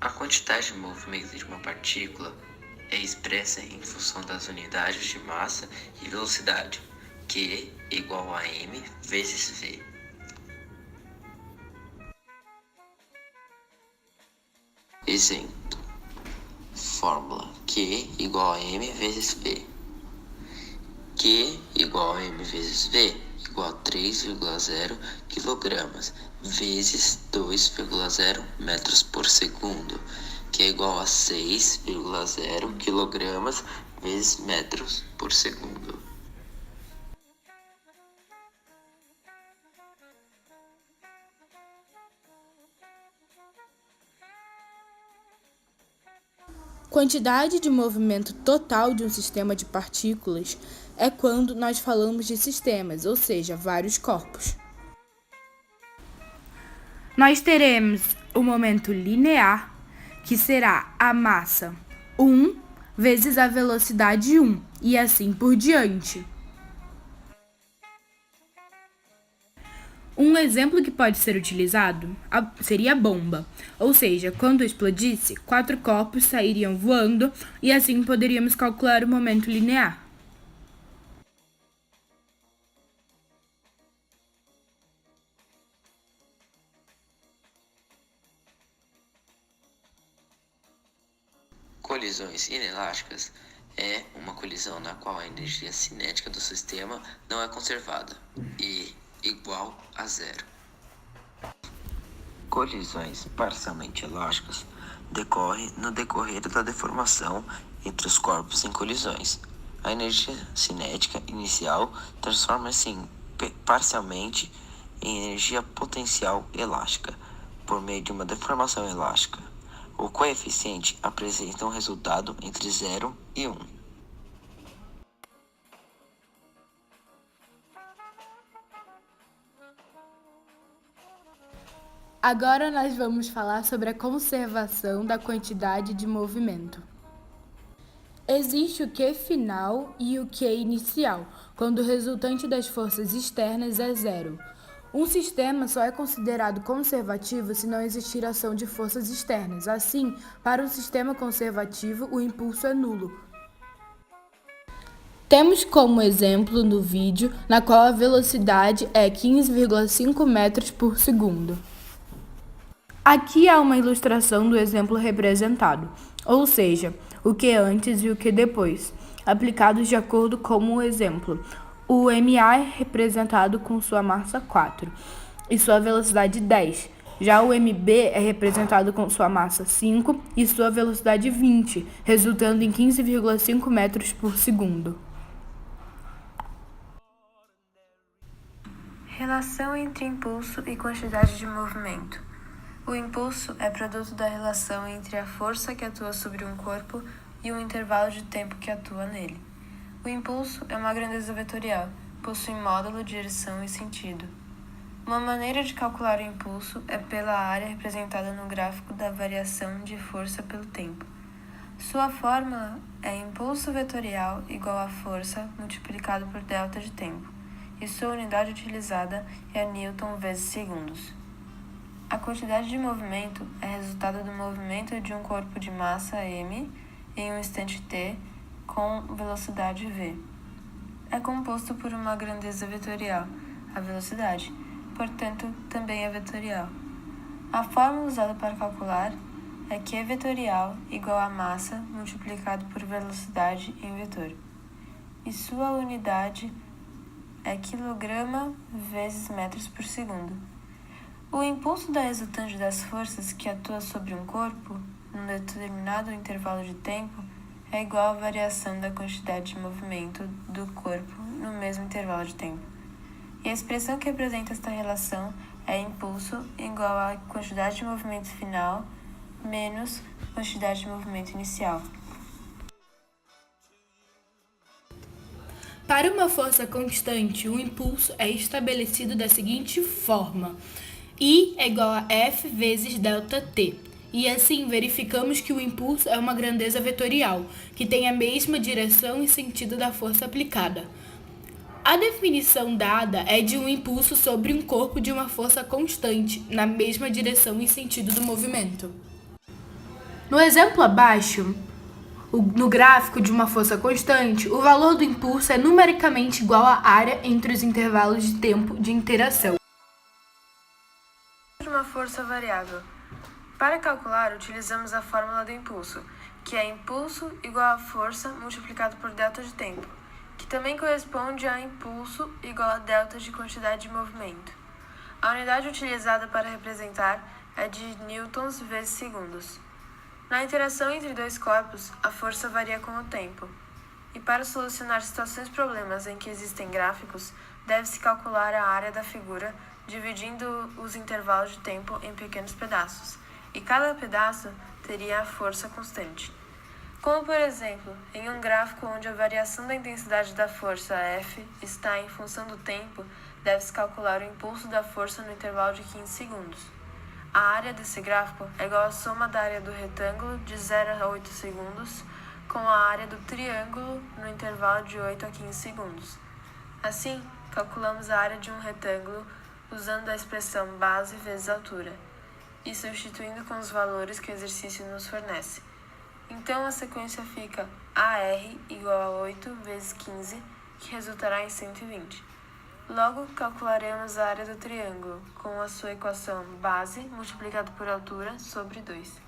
A quantidade de movimento de uma partícula é expressa em função das unidades de massa e velocidade, Q igual a m vezes v. Exemplo: fórmula Q igual a m vezes v. Q igual a m vezes v igual a 3,0 kg vezes 2,0 metros por segundo, que é igual a 6,0 kg vezes metros por segundo. Quantidade de movimento total de um sistema de partículas é quando nós falamos de sistemas, ou seja, vários corpos. Nós teremos o momento linear, que será a massa 1 vezes a velocidade 1, e assim por diante. Um exemplo que pode ser utilizado seria a bomba, ou seja, quando explodisse, 4 corpos sairiam voando e assim poderíamos calcular o momento linear. Colisões inelásticas é uma colisão na qual a energia cinética do sistema não é conservada, E igual a zero. Colisões parcialmente elásticas decorrem no decorrer da deformação entre os corpos em colisões. A energia cinética inicial transforma-se parcialmente em energia potencial elástica por meio de uma deformação elástica. O coeficiente apresenta um resultado entre 0 e 1. Agora nós vamos falar sobre a conservação da quantidade de movimento. Existe o Q final e o Q inicial, quando o resultante das forças externas é zero. Um sistema só é considerado conservativo se não existir ação de forças externas. Assim, para um sistema conservativo, o impulso é nulo. Temos como exemplo no vídeo, na qual a velocidade é 15,5 metros por segundo. Aqui há uma ilustração do exemplo representado, ou seja, o que antes e o que depois, aplicados de acordo com o exemplo. O MA é representado com sua massa 4 e sua velocidade 10. Já o MB é representado com sua massa 5 e sua velocidade 20, resultando em 15,5 metros por segundo. Relação entre impulso e quantidade de movimento. O impulso é produto da relação entre a força que atua sobre um corpo e o intervalo de tempo que atua nele. O impulso é uma grandeza vetorial, possui módulo, direção e sentido. Uma maneira de calcular o impulso é pela área representada no gráfico da variação de força pelo tempo. Sua fórmula é impulso vetorial igual a força multiplicado por delta de tempo, e sua unidade utilizada é Newton vezes segundos. A quantidade de movimento é resultado do movimento de um corpo de massa m em um instante t com velocidade v. É composto por uma grandeza vetorial, a velocidade, portanto, também é vetorial. A fórmula usada para calcular é Q vetorial igual a massa multiplicado por velocidade em vetor, e sua unidade é quilograma vezes metros por segundo. O impulso da resultante das forças que atua sobre um corpo, num determinado intervalo de tempo, é igual à variação da quantidade de movimento do corpo no mesmo intervalo de tempo. E a expressão que representa esta relação é impulso igual à quantidade de movimento final menos quantidade de movimento inicial. Para uma força constante, o impulso é estabelecido da seguinte forma: I é igual a F vezes ΔT. E assim verificamos que o impulso é uma grandeza vetorial, que tem a mesma direção e sentido da força aplicada. A definição dada é de um impulso sobre um corpo de uma força constante, na mesma direção e sentido do movimento. No exemplo abaixo, no gráfico de uma força constante, o valor do impulso é numericamente igual à área entre os intervalos de tempo de interação. De uma força variável. Para calcular, utilizamos a fórmula do impulso, que é impulso igual a força multiplicado por delta de tempo, que também corresponde a impulso igual a delta de quantidade de movimento. A unidade utilizada para representar é de newtons vezes segundos. Na interação entre dois corpos, a força varia com o tempo. E para solucionar situações problemas em que existem gráficos, deve-se calcular a área da figura, dividindo os intervalos de tempo em pequenos pedaços, e cada pedaço teria a força constante. Como, por exemplo, em um gráfico onde a variação da intensidade da força F está em função do tempo, deve-se calcular o impulso da força no intervalo de 15 segundos. A área desse gráfico é igual à soma da área do retângulo de 0 a 8 segundos com a área do triângulo no intervalo de 8 a 15 segundos. Assim, calculamos a área de um retângulo usando a expressão base vezes altura e substituindo com os valores que o exercício nos fornece. Então, a sequência fica AR igual a 8 vezes 15, que resultará em 120. Logo, calcularemos a área do triângulo, com a sua equação base multiplicado por altura sobre 2.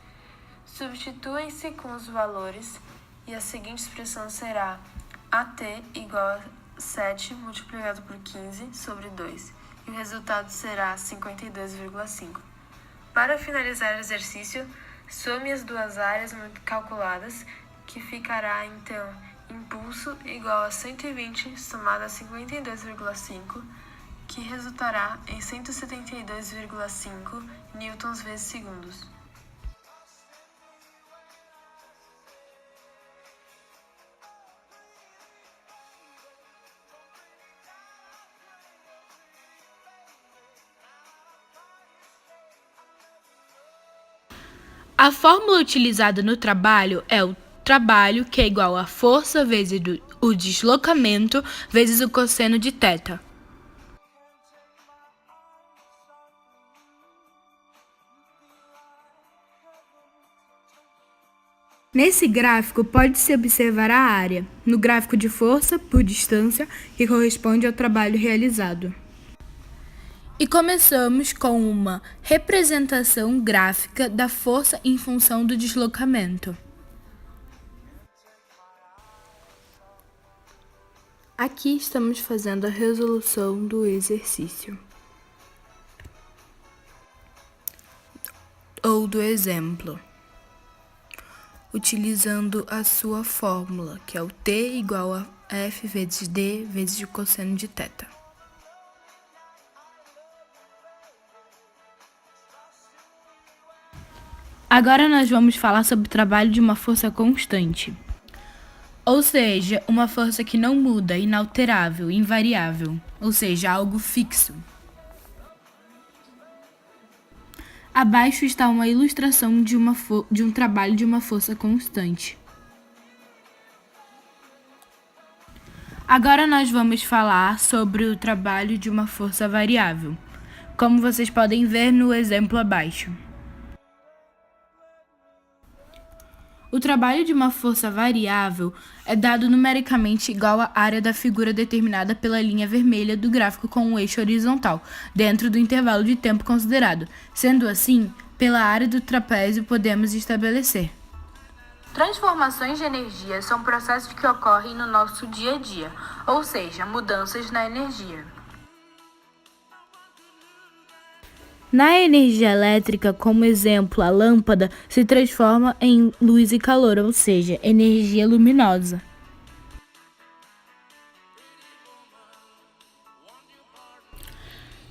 Substituem-se com os valores e a seguinte expressão será AT igual a 7 multiplicado por 15 sobre 2, e o resultado será 52,5. Para finalizar o exercício, some as duas áreas calculadas, que ficará então impulso igual a 120 somado a 52,5, que resultará em 172,5 newtons vezes segundos. A fórmula utilizada no trabalho é o trabalho, que é igual a força vezes o deslocamento vezes o cosseno de θ. Nesse gráfico, pode-se observar a área, no gráfico de força por distância, que corresponde ao trabalho realizado. E começamos com uma representação gráfica da força em função do deslocamento. Aqui estamos fazendo a resolução do exercício ou do exemplo, utilizando a sua fórmula, que é o T igual a F vezes D vezes o cosseno de θ. Agora nós vamos falar sobre o trabalho de uma força constante, ou seja, uma força que não muda, inalterável, invariável, ou seja, algo fixo. Abaixo está uma ilustração de um trabalho de uma força constante. Agora nós vamos falar sobre o trabalho de uma força variável, como vocês podem ver no exemplo abaixo. O trabalho de uma força variável é dado numericamente igual à área da figura determinada pela linha vermelha do gráfico com o eixo horizontal, dentro do intervalo de tempo considerado. Sendo assim, pela área do trapézio podemos estabelecer. Transformações de energia são processos que ocorrem no nosso dia a dia, ou seja, mudanças na energia. Na energia elétrica, como exemplo, a lâmpada se transforma em luz e calor, ou seja, energia luminosa.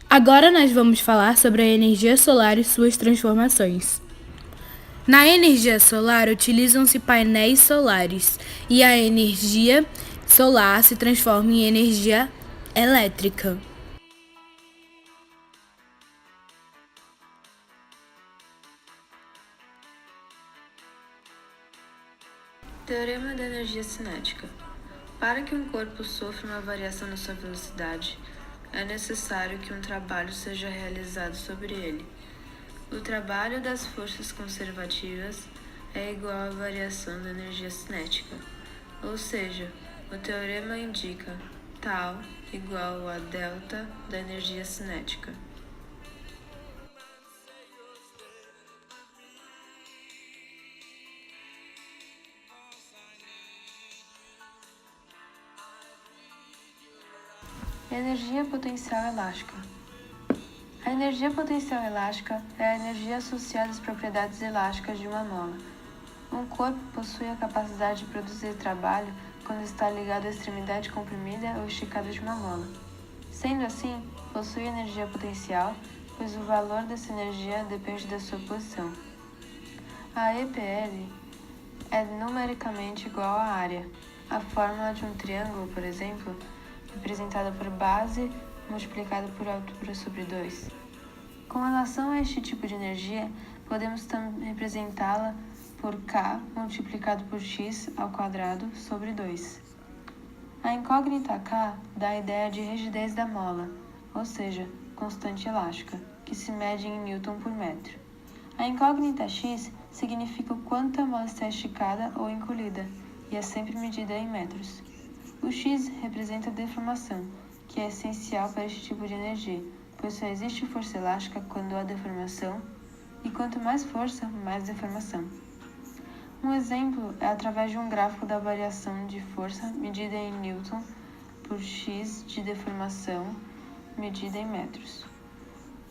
Agora nós vamos falar sobre a energia solar e suas transformações. Na energia solar, utilizam-se painéis solares e a energia solar se transforma em energia elétrica. Teorema da energia cinética. Para que um corpo sofra uma variação na sua velocidade, é necessário que um trabalho seja realizado sobre ele. O trabalho das forças conservativas é igual à variação da energia cinética, ou seja, o teorema indica tal igual a delta da energia cinética. Energia potencial elástica. A energia potencial elástica é a energia associada às propriedades elásticas de uma mola. Um corpo possui a capacidade de produzir trabalho quando está ligado à extremidade comprimida ou esticada de uma mola. Sendo assim, possui energia potencial, pois o valor dessa energia depende da sua posição. A EPL é numericamente igual à área. A fórmula de um triângulo, por exemplo, representada por base multiplicada por altura sobre 2. Com relação a este tipo de energia, podemos também representá-la por K multiplicado por x ao quadrado sobre 2. A incógnita K dá a ideia de rigidez da mola, ou seja, constante elástica, que se mede em Newton por metro. A incógnita x significa o quanto a mola está esticada ou encolhida, e é sempre medida em metros. O x representa a deformação, que é essencial para este tipo de energia, pois só existe força elástica quando há deformação, e quanto mais força, mais deformação. Um exemplo é através de um gráfico da variação de força medida em Newton por x de deformação medida em metros.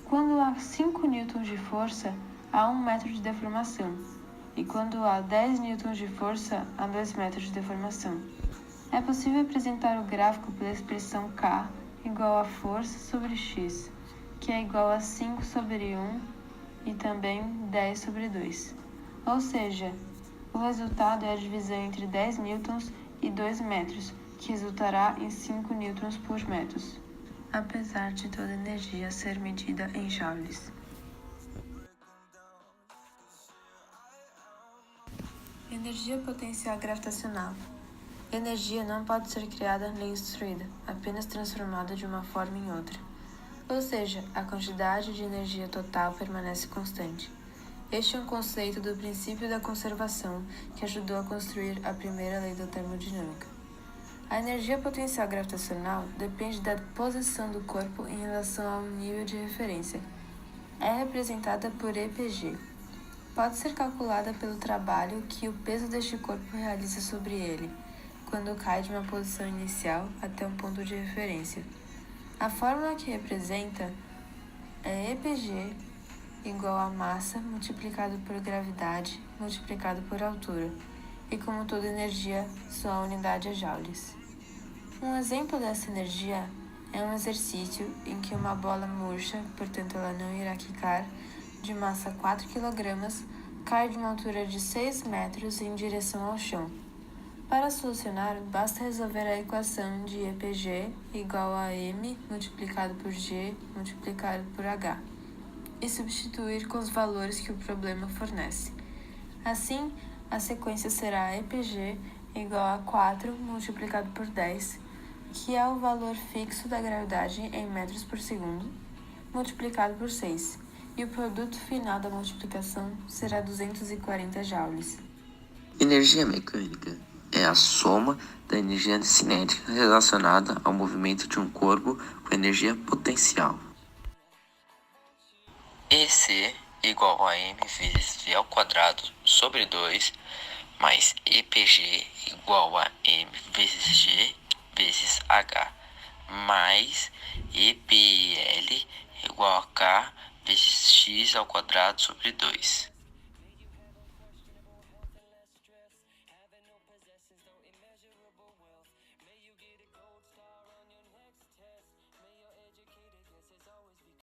Quando há 5 newtons de força, há 1 metro de deformação, e quando há 10 newtons de força, há 2 metros de deformação. É possível apresentar o gráfico pela expressão K igual a força sobre x, que é igual a 5 sobre 1 e também 10 sobre 2. Ou seja, o resultado é a divisão entre 10 newtons e 2 metros, que resultará em 5 newtons por metros, apesar de toda a energia ser medida em joules. Energia potencial gravitacional. Energia não pode ser criada nem destruída, apenas transformada de uma forma em outra. Ou seja, a quantidade de energia total permanece constante. Este é um conceito do princípio da conservação que ajudou a construir a primeira lei da termodinâmica. A energia potencial gravitacional depende da posição do corpo em relação ao nível de referência. É representada por EPG. Pode ser calculada pelo trabalho que o peso deste corpo realiza sobre ele, quando cai de uma posição inicial até um ponto de referência. A fórmula que representa é EPG igual a massa multiplicado por gravidade multiplicado por altura, e como toda energia, sua unidade é joules. Um exemplo dessa energia é um exercício em que uma bola murcha, portanto ela não irá quicar, de massa 4 kg, cai de uma altura de 6 metros em direção ao chão. Para solucionar, basta resolver a equação de EPG igual a m multiplicado por g multiplicado por h e substituir com os valores que o problema fornece. Assim, a sequência será EPG igual a 4 multiplicado por 10, que é o valor fixo da gravidade em metros por segundo, multiplicado por 6, e o produto final da multiplicação será 240 joules. Energia mecânica é a soma da energia cinética relacionada ao movimento de um corpo com energia potencial. EC igual a m vezes v ao quadrado sobre 2 mais EPG igual a m vezes g vezes h mais EPL igual a k vezes x ao quadrado sobre 2.